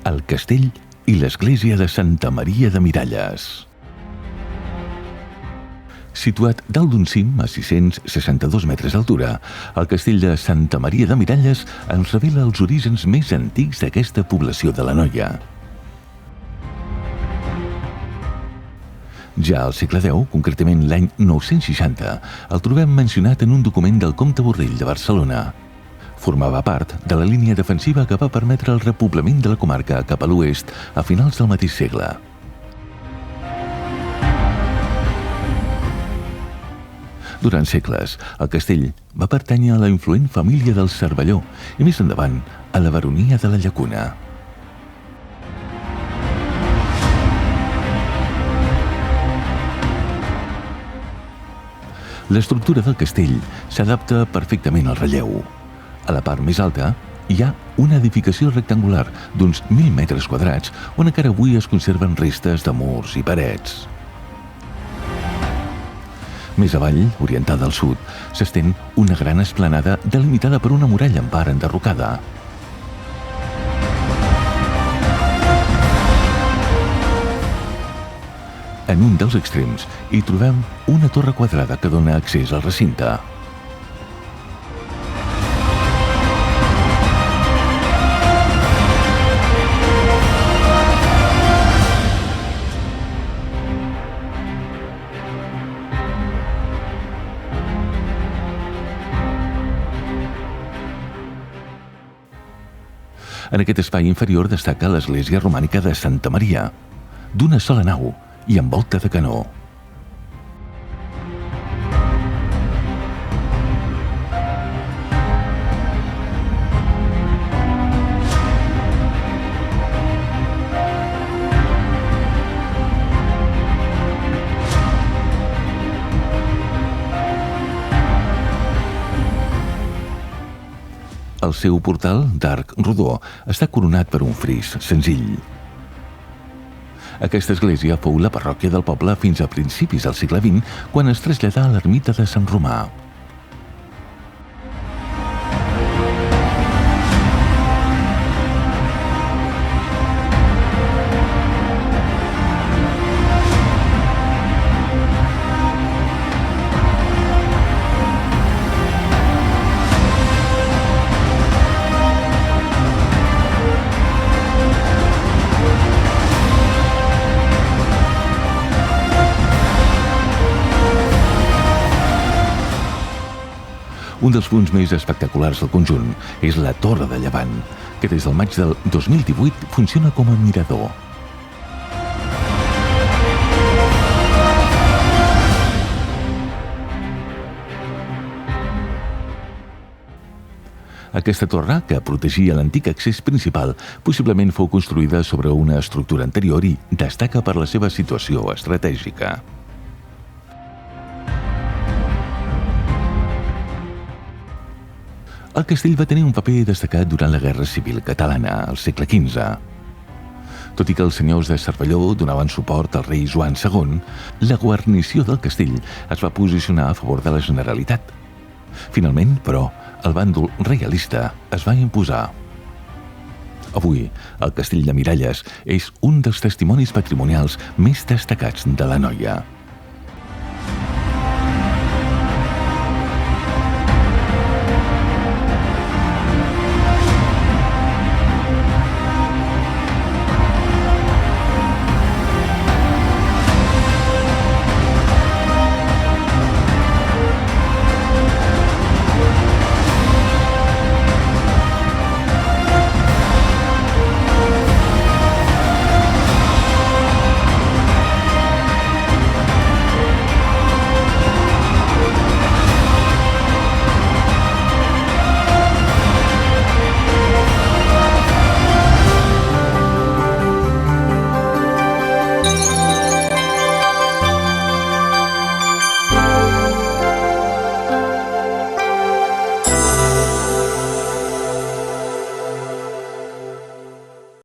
el castell i l'església de Santa Maria de Miralles. Situat dalt d'un cim a 662 metres d'altura, el castell de Santa Maria de Miralles ens revela els orígens més antics d'aquesta població de l'Anoia. Ja al segle X, concretament l'any 960, el trobem mencionat en un document del comte Borrell de Barcelona. Formava part de la línia defensiva que va permetre el repoblament de la comarca cap a l'oest a finals del mateix segle. Durant segles, el castell va pertànyer a la influent família del Cervelló i més endavant a la baronia de la Llacuna. L'estructura del castell s'adapta perfectament al relleu. A la part més alta hi ha una edificació rectangular d'uns 1.000 metres quadrats on encara avui es conserven restes de murs i parets. Més avall, orientada al sud, s'estén una gran esplanada delimitada per una muralla en part enderrocada. En un dels extrems hi trobem una torre quadrada que dona accés al recinte. En aquest espai inferior destaca l'església romànica de Santa Maria, d'una sola nau i amb volta de canó. El seu portal, d'arc rodó, està coronat per un fris senzill. Aquesta església fou la parròquia del poble fins a principis del segle XX, quan es traslladà a l'ermita de Sant Romà. Un dels punts més espectaculars del conjunt és la Torre de Llevant, que des del maig del 2018 funciona com a mirador. Aquesta torre, que protegia l'antic accés principal, possiblement fou construïda sobre una estructura anterior i destaca per la seva situació estratègica. El castell va tenir un paper destacat durant la Guerra Civil Catalana, al segle XV. Tot i que els senyors de Cervelló donaven suport al rei Joan II, la guarnició del castell es va posicionar a favor de la Generalitat. Finalment, però, el bàndol reialista es va imposar. Avui, el castell de Miralles és un dels testimonis patrimonials més destacats de l'Anoia.